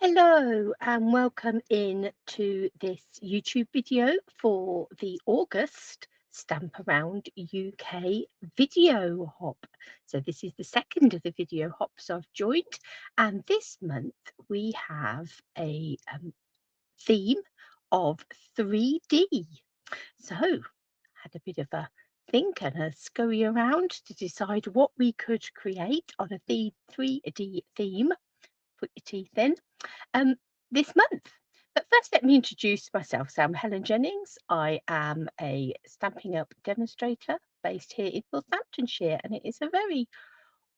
Hello and welcome in to this YouTube video for the August Stamp Around UK video hop. So this is the second of the video hops I've joined, and this month we have a theme of 3D. So had a bit of a think and a scurry around to decide what we could create on a 3D theme. Put your teeth in um, this month. But first, let me introduce myself. So I'm Helen Jennings. I am a Stampin' Up demonstrator based here in Northamptonshire, and it is a very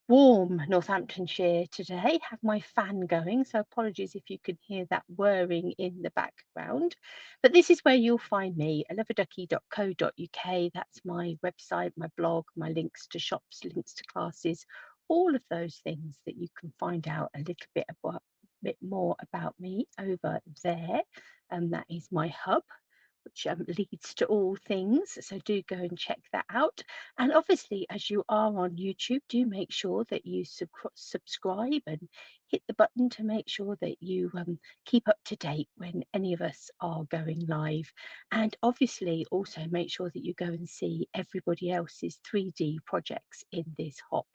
warm Northamptonshire today. Have my fan going, so apologies if you can hear that whirring in the background. But this is where you'll find me, loveaduckie.co.uk. That's my website, my blog, my links to shops, links to classes, all of those things that you can find out a little bit more about me over there. That is my hub, which leads to all things. So do go and check that out. And obviously, as you are on YouTube, do make sure that you subscribe and hit the button to make sure that you keep up to date when any of us are going live. And obviously, also make sure that you go and see everybody else's 3D projects in this hop.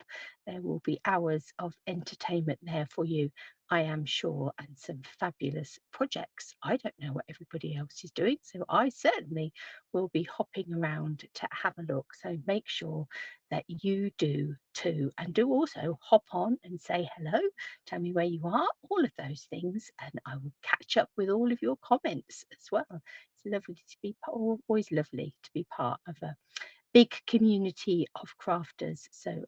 There will be hours of entertainment there for you, I am sure, and some fabulous projects. I don't know what everybody else is doing, so I certainly will be hopping around to have a look. So make sure that you do too, and do also hop on and say hello, tell me where you are, all of those things, and I will catch up with all of your comments as well. It's lovely to be always lovely to be part of a big community of crafters. So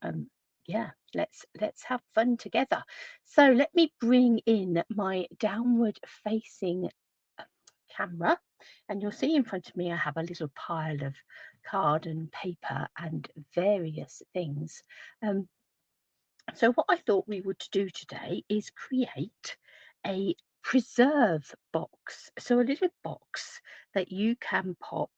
yeah, let's have fun together. So let me bring in my downward facing camera, and you'll see in front of me I have a little pile of card and paper and various things. Um, so what I thought we would do today is create a preserve box. So a little box that you can pop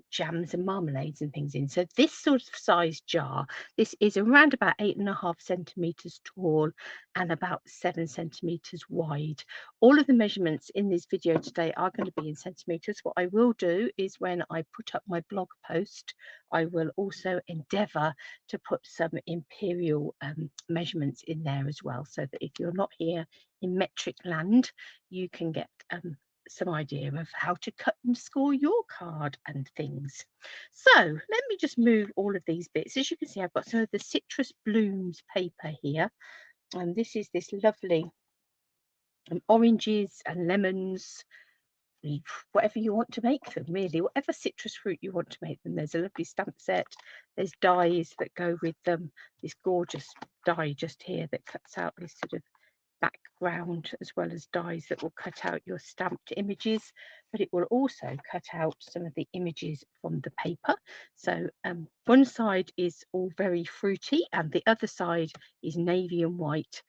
jams and marmalades and things in. So this sort of size jar, this is around about 8.5 centimeters tall and about 7 centimeters wide. All of the measurements in this video today are going to be in centimeters. What I will do is when I put up my blog post, I will also endeavour to put some imperial measurements in there as well, so that if you're not here in metric land, you can get some idea of how to cut and score your card and things. So let me just move all of these bits. As you can see, I've got some of the citrus blooms paper here, and this is this lovely oranges and lemons, whatever you want to make them, really, whatever citrus fruit you want to make them. There's a lovely stamp set, there's dies that go with them, this gorgeous die just here that cuts out this sort of background, as well as dies that will cut out your stamped images, but it will also cut out some of the images from the paper. So one side is all very fruity and the other side is navy and white.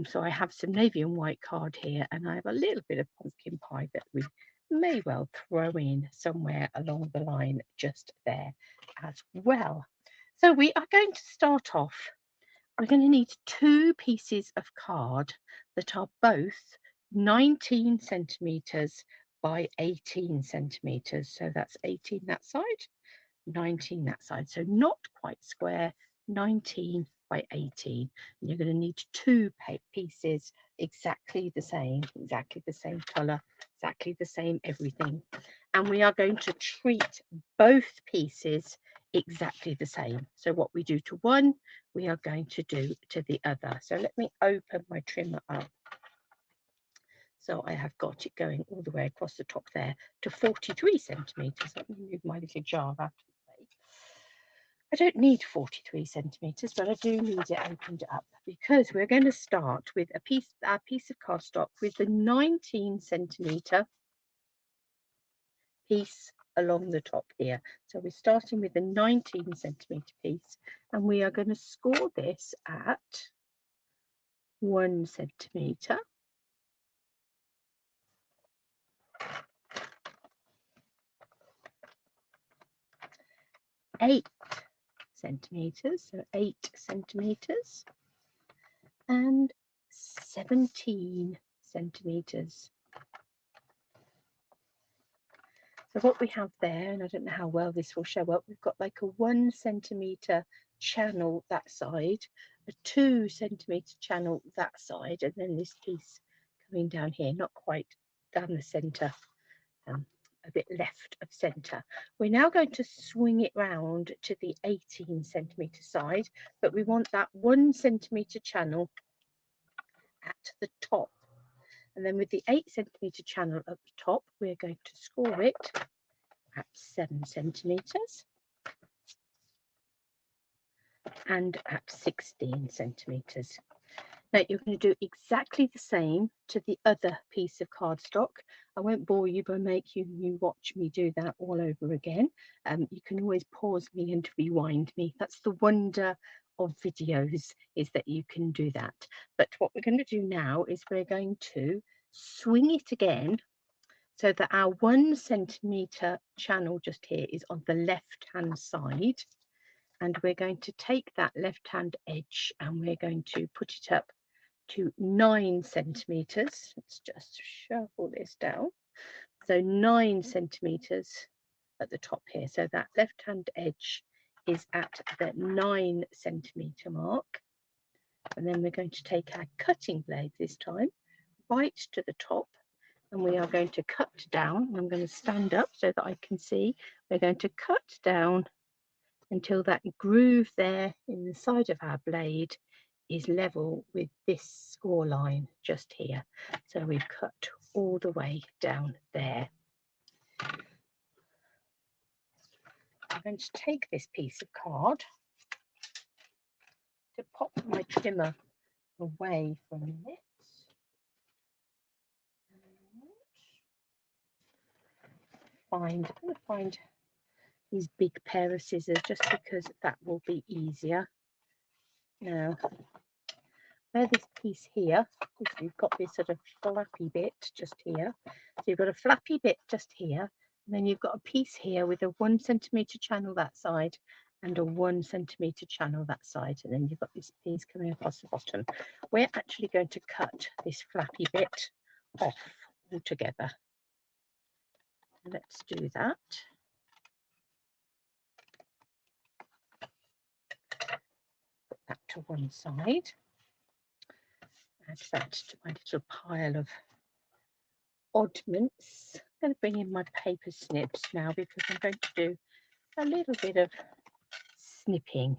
So I have some navy and white card here, and I have a little bit of pumpkin pie that we may well throw in somewhere along the line just there as well. So we are going to start off. We're going to need 2 pieces of card that are both 19 centimeters by 18 centimeters. So that's 18 that side, 19 that side. So not quite square, 19 by 18. And you're going to need 2 pieces exactly the same colour, exactly the same everything. And we are going to treat both pieces exactly the same. So what we do to one, we are going to do to the other. So let me open my trimmer up. So I have got it going all the way across the top there to 43 centimeters. Let me move my little jar out of the way. I don't need 43 centimeters, but I do need it opened up because we're going to start with a piece of cardstock with the 19 centimeter piece along the top here. So we're starting with a 19 centimeter piece, and we are going to score this at 1 centimeter, 8 centimeters, so 8 centimeters, and 17 centimetres. So what we have there, and I don't know how well this will show up, we've got like a 1 centimetre channel that side, a 2 centimetre channel that side, and then this piece coming down here, not quite down the centre, a bit left of centre. We're now going to swing it round to the 18 centimetre side, but we want that 1 centimetre channel at the top. And then with the 8 centimetre channel at the top, we're going to score it at 7 centimetres and at 16 centimetres. Now you're going to do exactly the same to the other piece of cardstock. I won't bore you by making you watch me do that all over again. You can always pause me and rewind me. That's the wonder of videos, is that you can do that. But what we're going to do now is we're going to swing it again so that our 1 centimetre channel just here is on the left hand side, and we're going to take that left hand edge and we're going to put it up to 9 centimetres. Let's just shuffle this down. So 9 centimetres at the top here. So that left hand edge is at the 9 centimetre mark. And then we're going to take our cutting blade this time right to the top, and we are going to cut down. I'm going to stand up so that I can see. We're going to cut down until that groove there in the side of our blade is level with this score line just here. So we've cut all the way down there. I'm going to take this piece of card to pop my trimmer away from it. I'm going to find these big pair of scissors just because that will be easier. Now, where this piece here, you've got this sort of flappy bit just here. So you've got a flappy bit just here, and then you've got a piece here with a 1 centimetre channel that side and a 1 centimetre channel that side, and then you've got this piece coming across the bottom. We're actually going to cut this flappy bit off altogether. Let's do that. Put that to one side. Add that to my little pile of oddments. I'm going to bring in my paper snips now because I'm going to do a little bit of snipping.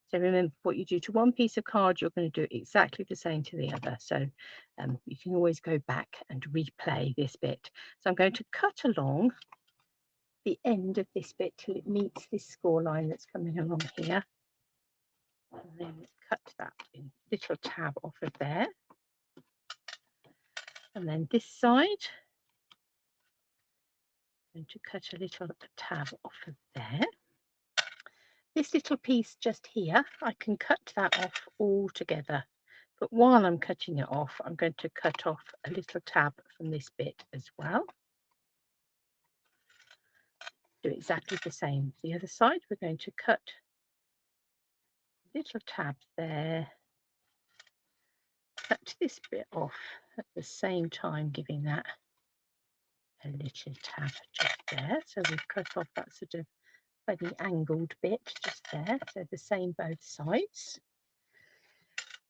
So remember, what you do to one piece of card, you're going to do exactly the same to the other. So you can always go back and replay this bit. So I'm going to cut along the end of this bit till it meets this score line that's coming along here. And then cut that in little tab off of there. And then this side, I'm going to cut a little tab off of there. This little piece just here, I can cut that off all together. But while I'm cutting it off, I'm going to cut off a little tab from this bit as well. Do exactly the same. The other side, we're going to cut a little tab there. Cut this bit off at the same time, giving that a little tab just there. So we've cut off that sort of funny angled bit just there. So the same both sides.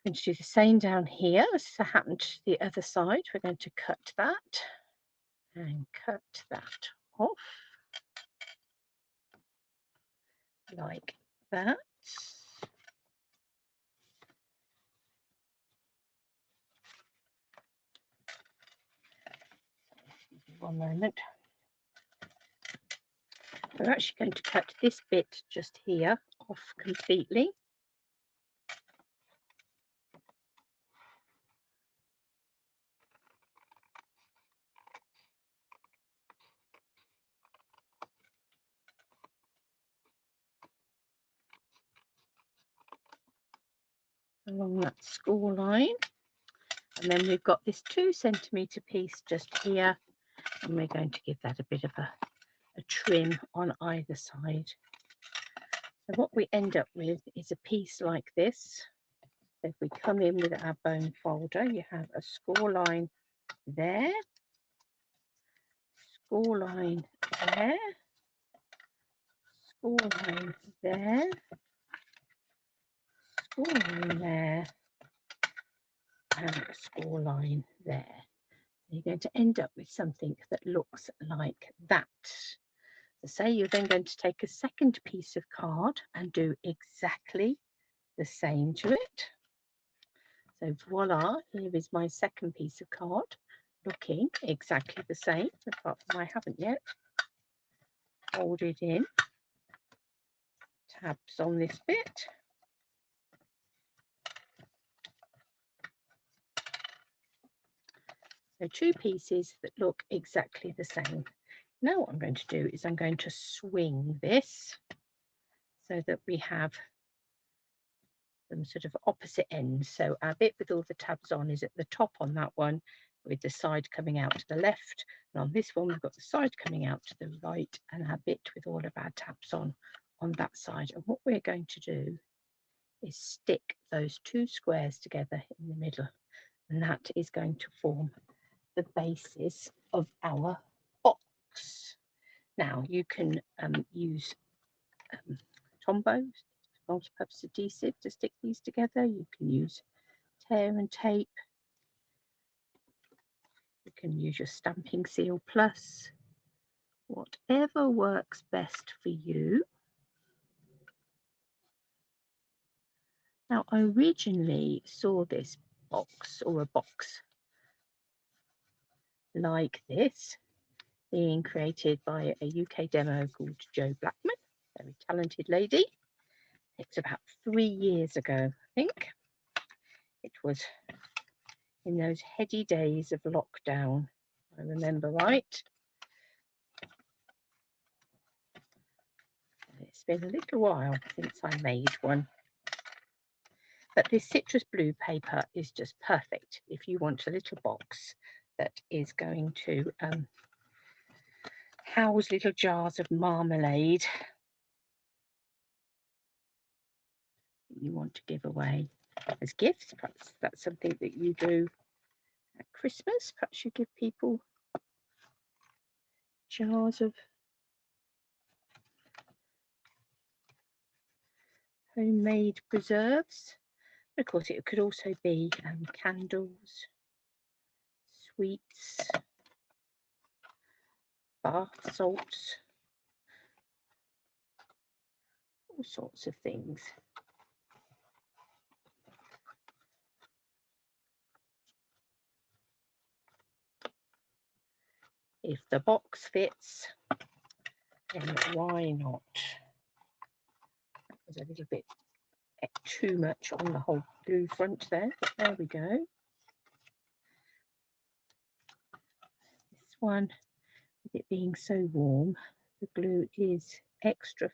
I'm going to do the same down here as happened to the other side. We're going to cut that and cut that off like that. One moment. We're actually going to cut this bit just here off completely. Along that score line. And then we've got this 2 centimetre piece just here, and we're going to give that a bit of a trim on either side. So what we end up with is a piece like this. So if we come in with our bone folder, you have a score line there, score line there, score line there, score line there, and a score line there. You're going to end up with something that looks like that. So say you're then going to take a second piece of card and do exactly the same to it. So voila, here is my second piece of card, looking exactly the same, apart from I haven't yet. Hold it in, tabs on this bit. So two pieces that look exactly the same. Now what I'm going to do is I'm going to swing this so that we have them sort of opposite ends. So our bit with all the tabs on is at the top on that one, with the side coming out to the left. And on this one, we've got the side coming out to the right and our bit with all of our tabs on that side. And what we're going to do is stick those two squares together in the middle. And that is going to form the basis of our box. Now you can use Tombow, multi-purpose adhesive, to stick these together. You can use tear and tape. You can use your Stamping Seal Plus, whatever works best for you. Now, I originally saw this box, or a box like this, being created by a UK demo called Jo Blackman, very talented lady. It's about 3 years ago, I think. It was in those heady days of lockdown, I remember right. It's been a little while since I made one. But this citrus blue paper is just perfect if you want a little box that is going to house little jars of marmalade that you want to give away as gifts. Perhaps that's something that you do at Christmas. Perhaps you give people jars of homemade preserves. Of course, it could also be candles, sweets, bath salts, all sorts of things. If the box fits, then why not? That was a little bit too much on the whole blue front there, but there we go. This one, with it being so warm, the glue is extra,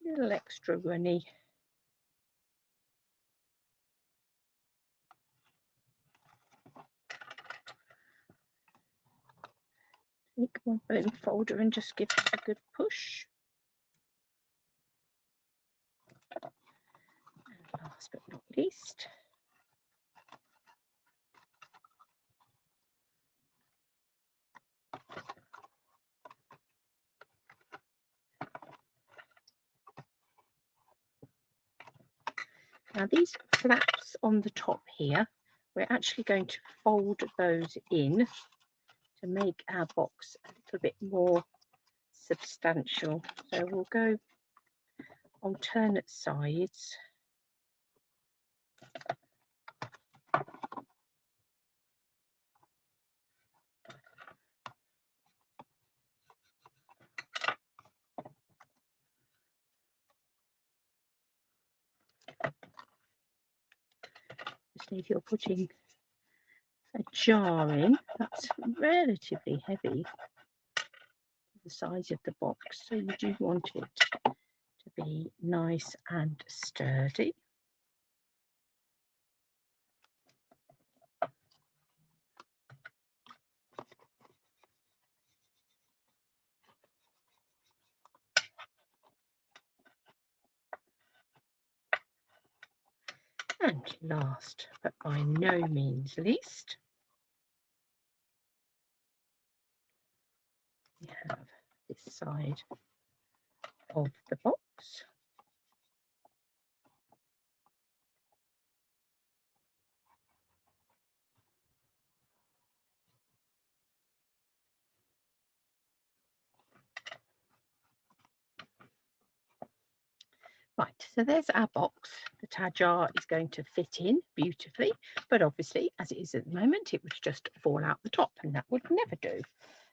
little extra runny. Take my bone folder and just give it a good push. And last but not least, now these flaps on the top here, we're actually going to fold those in to make our box a little bit more substantial. So we'll go alternate sides. If you're putting a jar in, that's relatively heavy, the size of the box, so you do want it to be nice and sturdy. And last but by no means least, we have this side of the box. Right, so there's our box that our jar is going to fit in beautifully, but obviously, as it is at the moment, it would just fall out the top, and that would never do.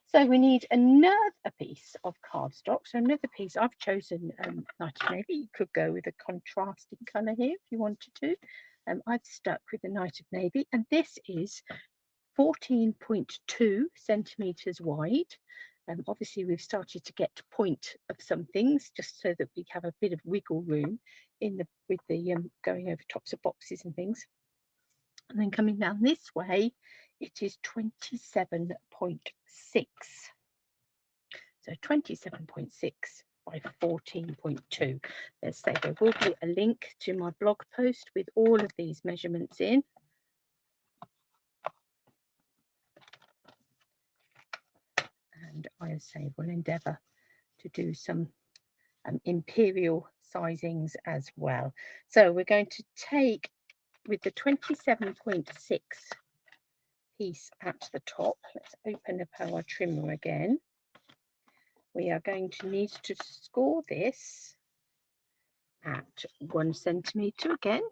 So we need another piece of cardstock. So another piece, I've chosen night of navy. You could go with a contrasting colour here if you wanted to. I've stuck with the night of navy, and this is 14.2 centimetres wide. Obviously, we've started to get to point of some things just so that we have a bit of wiggle room in the with the going over tops of boxes and things. And then coming down this way, it is 27.6. So 27.6 by 14.2. Let's say there will be a link to my blog post with all of these measurements in. And I say will endeavour to do some imperial sizings as well. So we're going to take with the 27.6 piece at the top. Let's open up our trimmer again. We are going to need to score this at 1 centimetre again.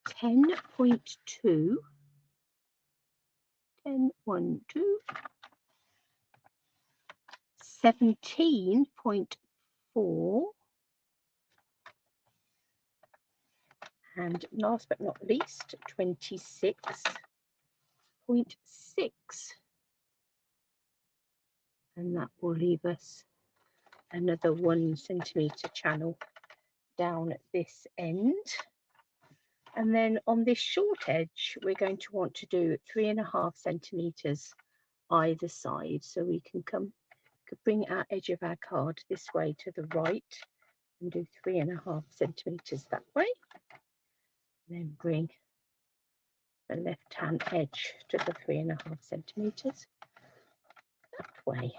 Ten point two, 17.4, and last but not least, 26.6, and that will leave us another 1 centimetre channel down at this end. And then on this short edge, we're going to want to do 3.5 centimetres either side. So we can bring our edge of our card this way to the right and do 3.5 centimetres that way. And then bring the left-hand edge to the 3.5 centimetres that way.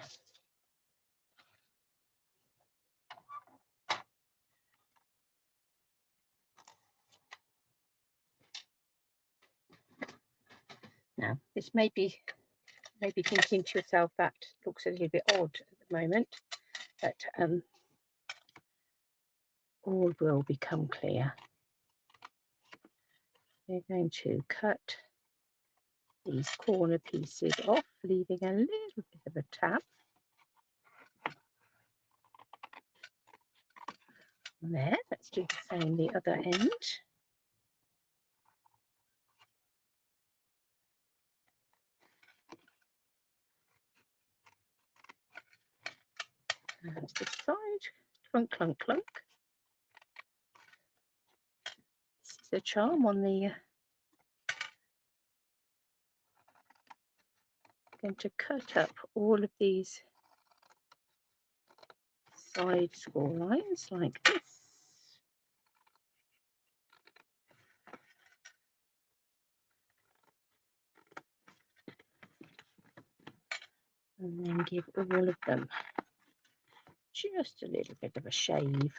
Now, this may be thinking to yourself that looks a little bit odd at the moment, but all will become clear. We're going to cut these corner pieces off, leaving a little bit of a tab there. Let's do the same the other end. And this side, clunk, clunk, clunk. This is the charm on the going to cut up all of these side score lines like this. And then give all of them just a little bit of a shave.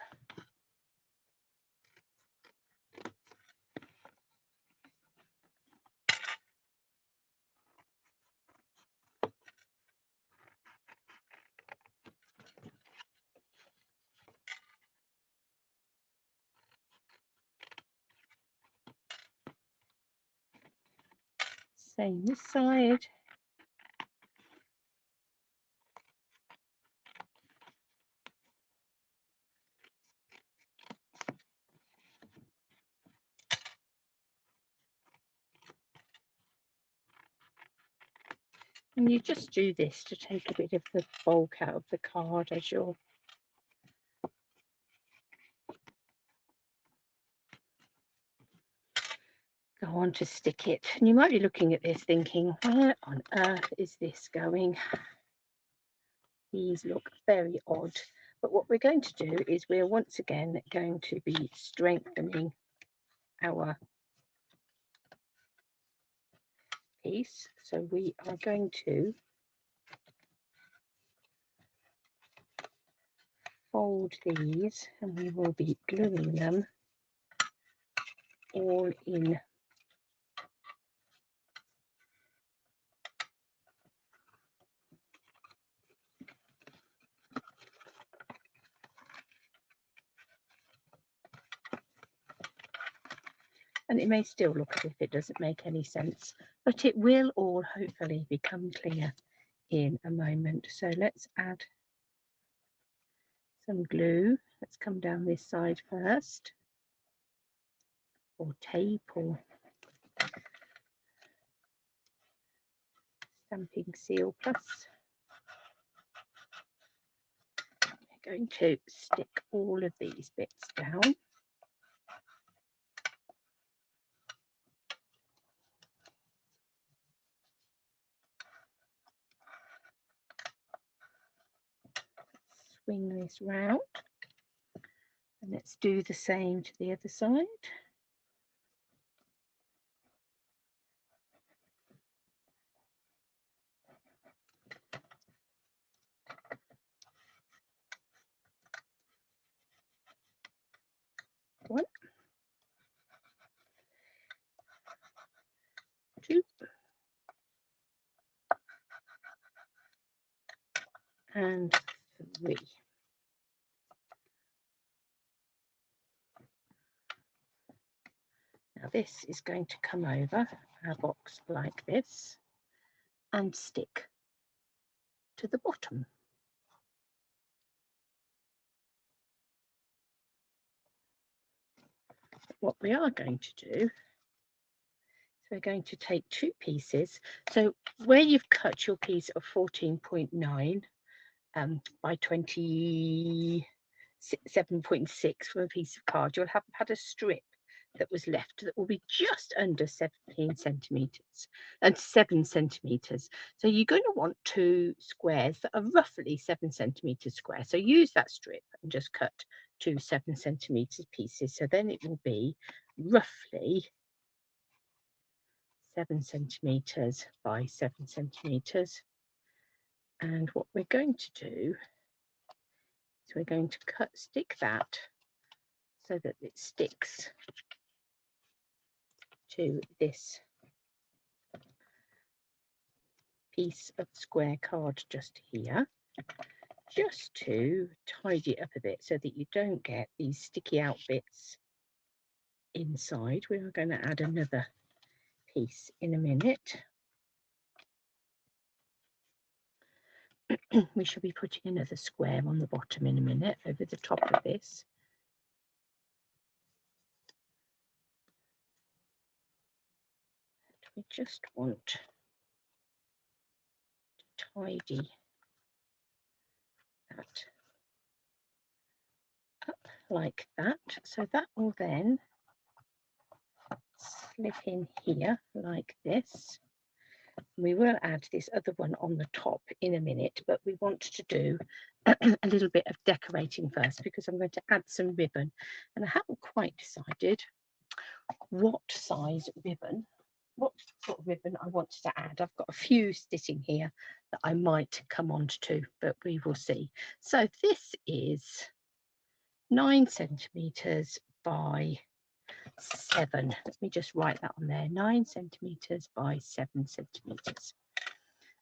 Same this side. And you just do this to take a bit of the bulk out of the card as you're go on to stick it. And you might be looking at this thinking, where on earth is this going? these look very odd. But what we're going to do is we're once again going to be strengthening our piece. So we are going to fold these and we will be gluing them all in. And it may still look as if it doesn't make any sense, but it will all hopefully become clear in a moment. So let's add some glue. Let's come down this side first, or tape, or stamping seal plus. We're going to stick all of these bits down. Swing this round, and let's do the same to the other side. One, two, and three. Now this is going to come over our box like this and stick to the bottom. What we are going to do is we're going to take two pieces. So where you've cut your piece of 14.9 by 27.6 from a piece of card, you'll have had a strip that was left that will be just under 17 centimeters and 7 centimeters. So you're going to want two squares that are roughly 7 centimeters square. So use that strip and just cut two 7 centimeters pieces. So then it will be roughly 7 centimeters by 7 centimeters. And what we're going to do is we're going to stick that so that it sticks to this piece of square card just here, just to tidy it up a bit so that you don't get these sticky out bits inside. We are going to add another piece in a minute. We shall be putting another square on the bottom in a minute over the top of this. We just want to tidy that up like that. So that will then slip in here like this. We will add this other one on the top in a minute, but we want to do a little bit of decorating first because I'm going to add some ribbon, and I haven't quite decided what size ribbon, what sort of ribbon I want to add. I've got a few sitting here that I might come on to, but we will see. So this is 9 centimeters by 7. Let me just write that on there. 9 centimeters by 7 centimeters.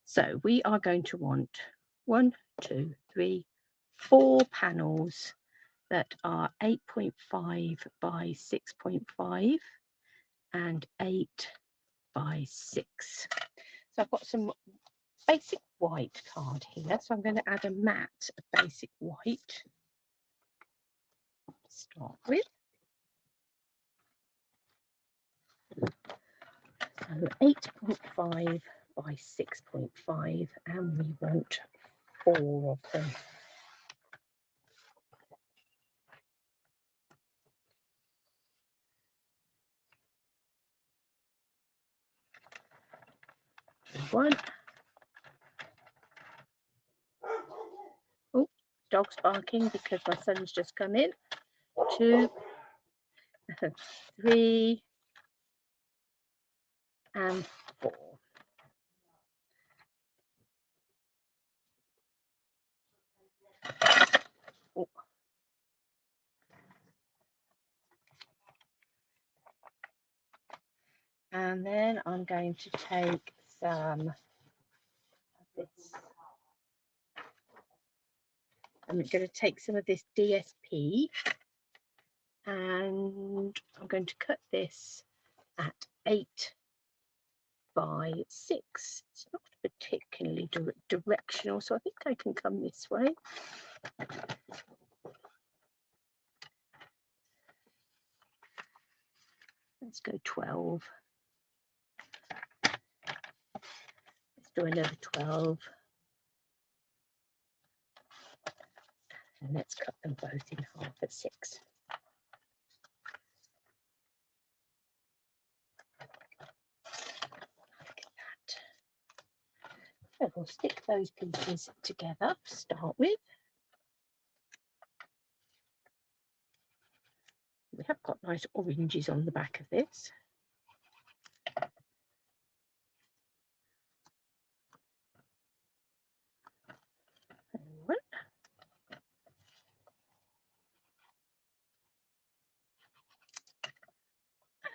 So we are going to want 1, 2, 3, 4 panels that are 8.5 by 6.5 and 8 by 6. So I've got some basic white card here. So I'm going to add a matte of basic white to start with. So 8.5 by 6.5, and we want 4 of them. One, dog's barking because my son's just come in. 2, 3, and 4. Oh. And then I'm going to take some of this. I'm going to take some of this DSP, and I'm going to cut this at 8 by 6. It's not particularly directional, so I think I can come this way. Let's go 12. Let's do another 12. And let's cut them both in half at 6. Look at that. So we'll stick those pieces together to start with. We have got nice oranges on the back of this. One.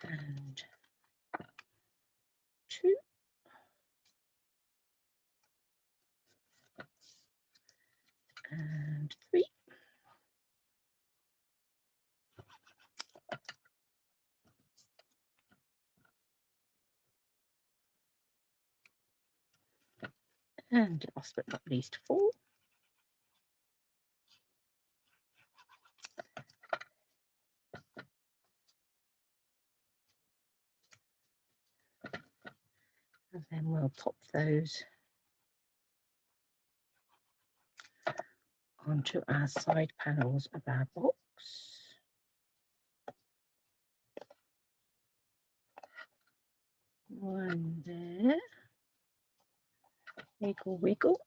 And 2. And 3. And last but not least, 4. And then we'll pop those onto our side panels of our box. One there. Wiggle, wiggle.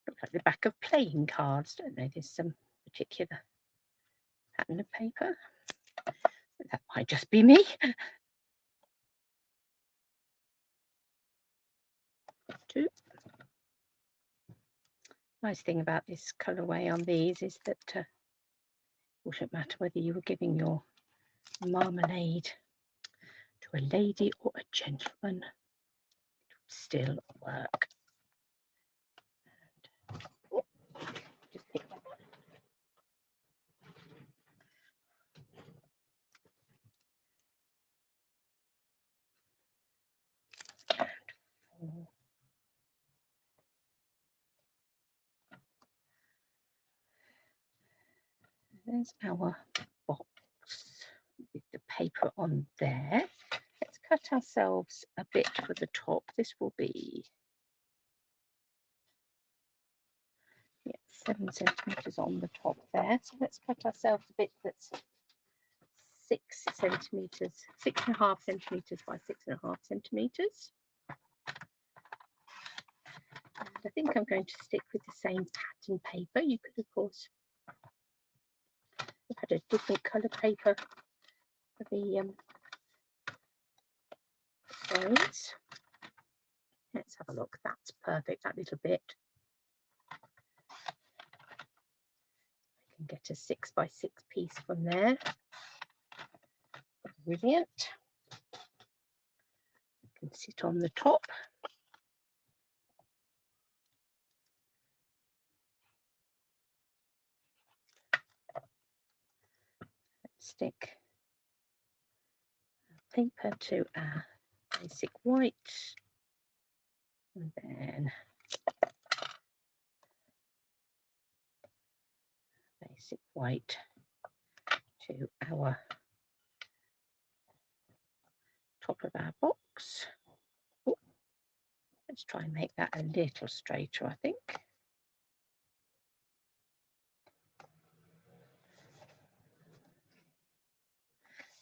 Look like the back of playing cards, don't they? There's some particular pattern of paper. That might just be me. 2. Nice thing about this colourway on these is that it wouldn't matter whether you were giving your marmalade to a lady or a gentleman, it would still work. And, oh, just pick that up. And 4. There's our box with the paper on there. Let's cut ourselves a bit for the top. This will be 7 centimetres on the top there. So let's cut ourselves a bit that's 6 centimetres, 6.5 centimetres by 6.5 centimetres. And I think I'm going to stick with the same pattern paper. You could, of course, have had a different colour paper for the sides. Let's have a look. That's perfect, that little bit. I can get a 6 by 6 piece from there. Brilliant. It can sit on the top. Let's stick paper to our basic white, and then basic white to our top of our box. Oh, let's try and make that a little straighter, I think.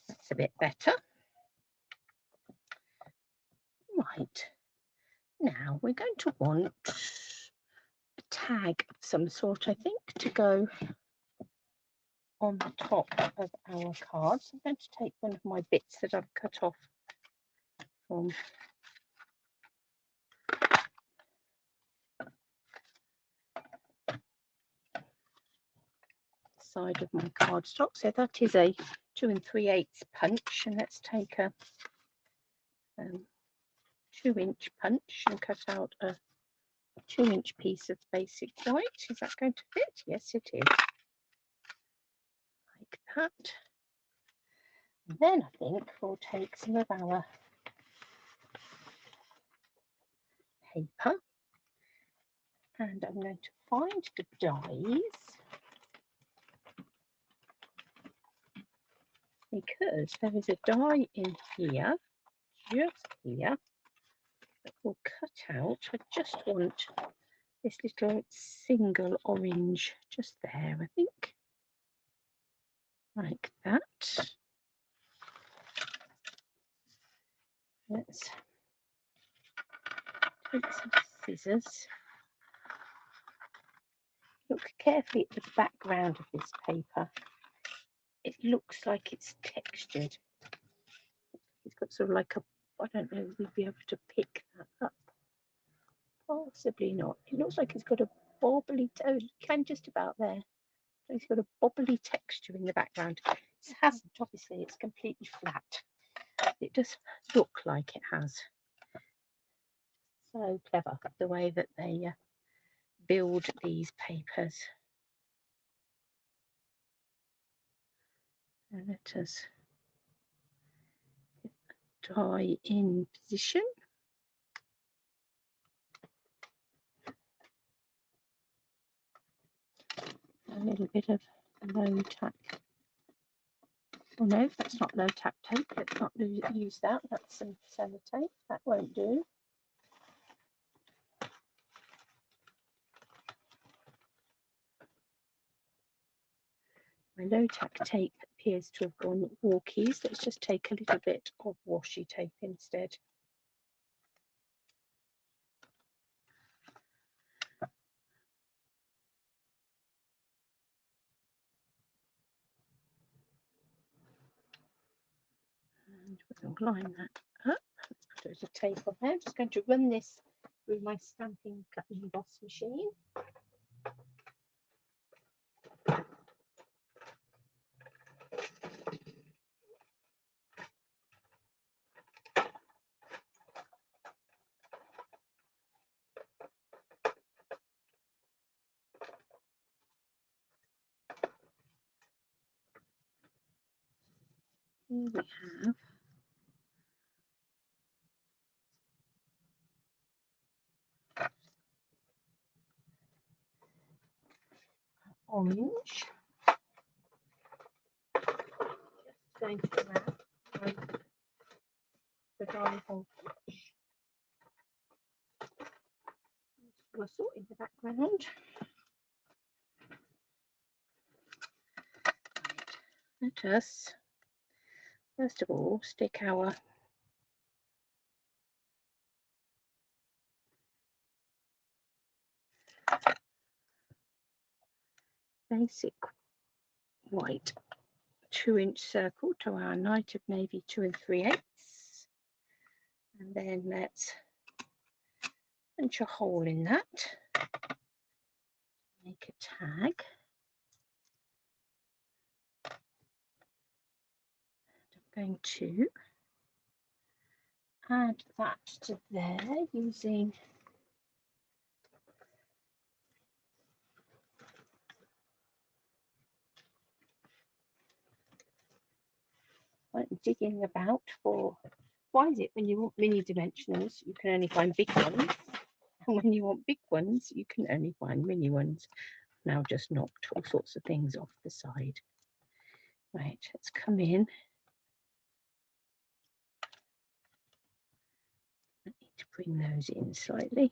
That's a bit better. Right, now we're going to want a tag of some sort, I think, to go on the top of our cards. I'm going to take one of my bits that I've cut off from the side of my cardstock. So that is a 2 3/8 punch, and let's take a 2-inch punch and cut out a 2-inch piece of basic white. Is that going to fit? Yes, it is. Like that. And then I think we'll take some of our paper, and I'm going to find the dies, because there is a die in here, just here, that will cut out. I just want this little single orange just there, I think, like that. Let's take some scissors. Look carefully at the background of this paper. It looks like it's textured. It's got sort of like a, I don't know if we'd be able to pick that up. Possibly not. It looks like it's got a bobbly, oh, you can just about there. It's got a bobbly texture in the background. It hasn't, obviously, it's completely flat. It does look like it has. So clever, the way that they build these papers. And let us get the die in position. A little bit of low tack. Oh no, that's not low tack tape. Let's not use that. That's some sellotape. That won't do. My low tack tape appears to have gone walkies. Let's just take a little bit of washi tape instead. And we'll line that up. Let's put a little tape on there. I'm just going to run this through my stamping cut and emboss machine. Here we have orange. Just going to grab the die hole punch. Rustle in the background. Let us first of all stick our basic white 2-inch circle to our night of navy 2 3/8, and then let's punch a hole in that, make a tag. I'm going to add that to there using digging about for, why is it when you want mini dimensionals you can only find big ones, and when you want big ones you can only find mini ones? Now just knocked all sorts of things off the side. Right, let's come in. I need to bring those in slightly.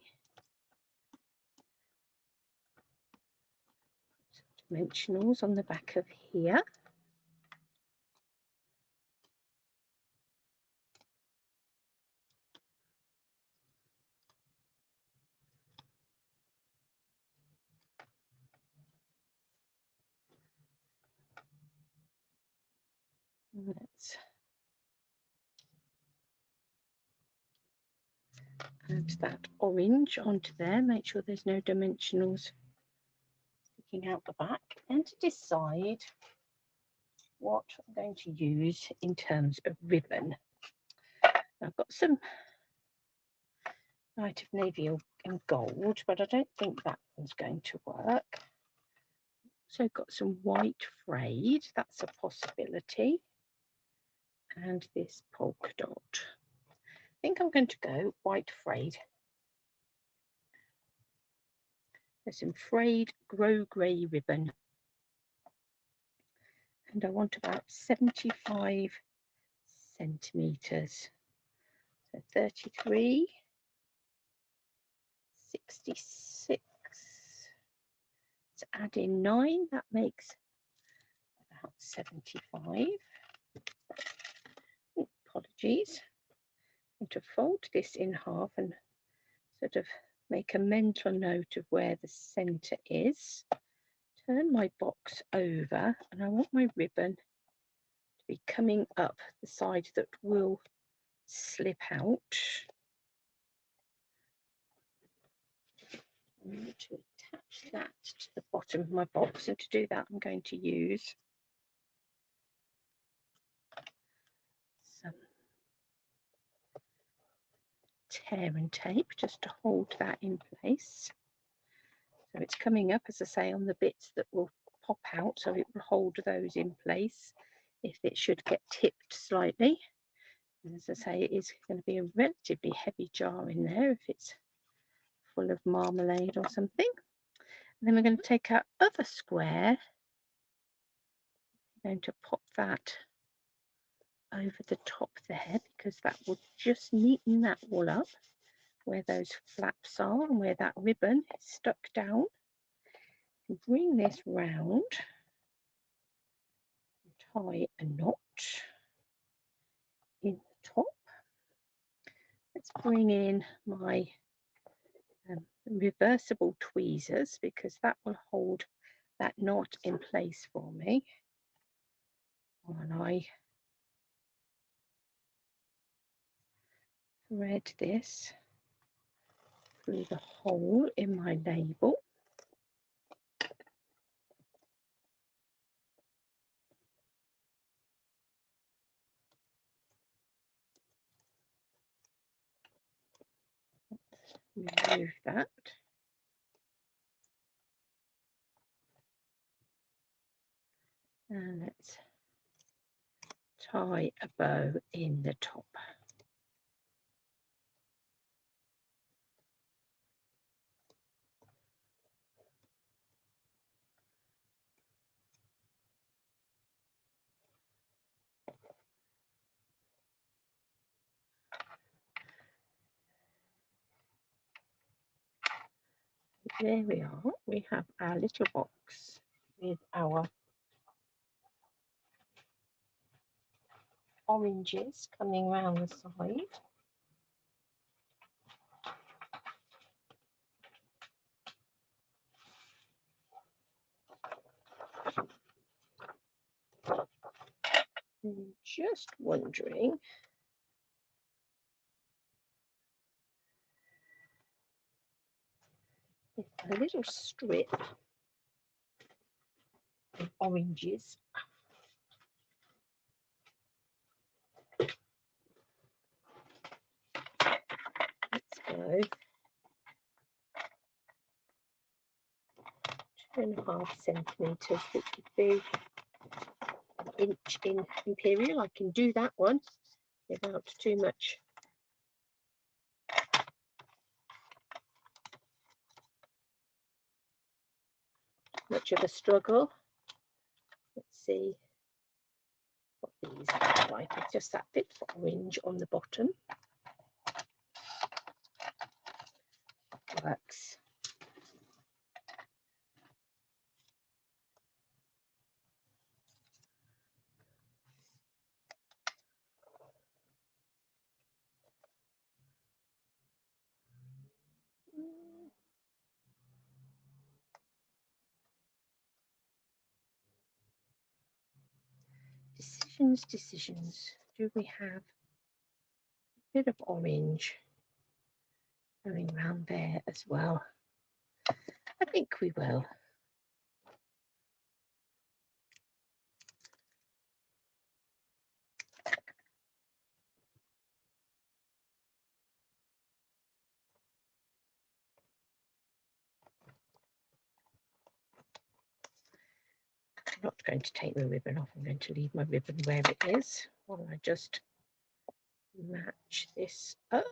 Some dimensionals on the back of here. Let's add that orange onto there. Make sure there's no dimensionals sticking out the back, and to decide what I'm going to use in terms of ribbon. I've got some light of navy and gold, but I don't think that one's going to work. So I've got some white frayed, that's a possibility, and this polka dot. I think I'm going to go white frayed. There's some frayed Grow Grey ribbon, and I want about 75 centimetres. So 33, 66. Let's add in 9, that makes about 75. Oh, apologies. I'm going to fold this in half and sort of make a mental note of where the centre is. Turn my box over, and I want my ribbon to be coming up the side that will slip out. I want to attach that to the bottom of my box, and to do that I'm going to use some tear and tape just to hold that in place. So it's coming up, as I say, on the bits that will pop out, so it will hold those in place if it should get tipped slightly. And as I say, it is going to be a relatively heavy jar in there if it's full of marmalade or something. And then we're going to take our other square, we're going to pop that over the top there, because that will just neaten that all up where those flaps are and where that ribbon is stuck down. And bring this round, tie a knot in the top. Let's bring in my reversible tweezers, because that will hold that knot in place for me while I thread this through the hole in my label. Remove that. And let's tie a bow in the top. There we are. We have our little box with our oranges coming around the side. I'm just wondering if a little strip of oranges go 2.5 centimetres, which would be an inch in imperial. I can do that one without too much of a struggle. Let's see what these look like. It's just that bit of orange on the bottom. Works. Decisions. Do we have a bit of orange going around there as well? I think we will. I'm not going to take the ribbon off. I'm going to leave my ribbon where it is while I just match this up.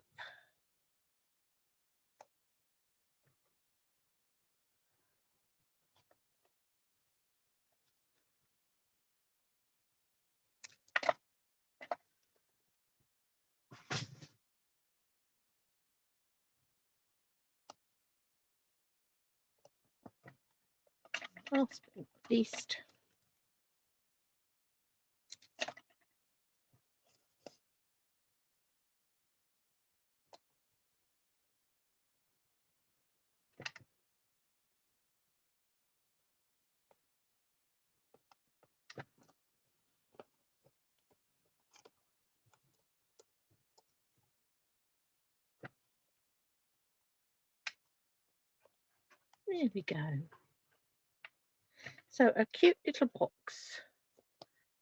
Last but not least, there we go. So a cute little box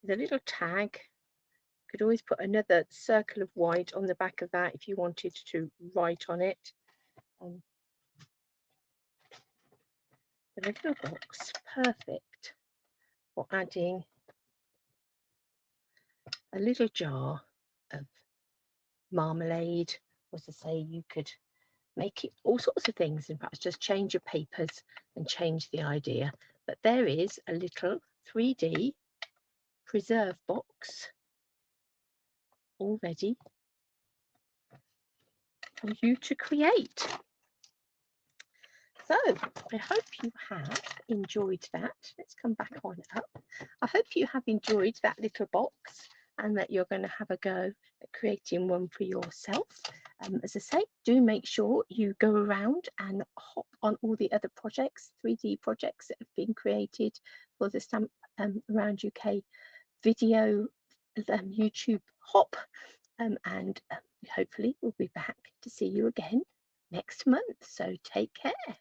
with a little tag. You could always put another circle of white on the back of that if you wanted to write on it. But a little box, perfect for adding a little jar of marmalade. Or to say, you could make it all sorts of things. In fact, just change your papers and change the idea. But there is a little 3D preserve box all ready for you to create. So I hope you have enjoyed that. Let's come back on up. I hope you have enjoyed that little box and that you're going to have a go at creating one for yourself. As I say, do make sure you go around and hop on all the other projects, 3D projects that have been created for the Stamp Around UK video YouTube hop. And hopefully we'll be back to see you again next month. So take care.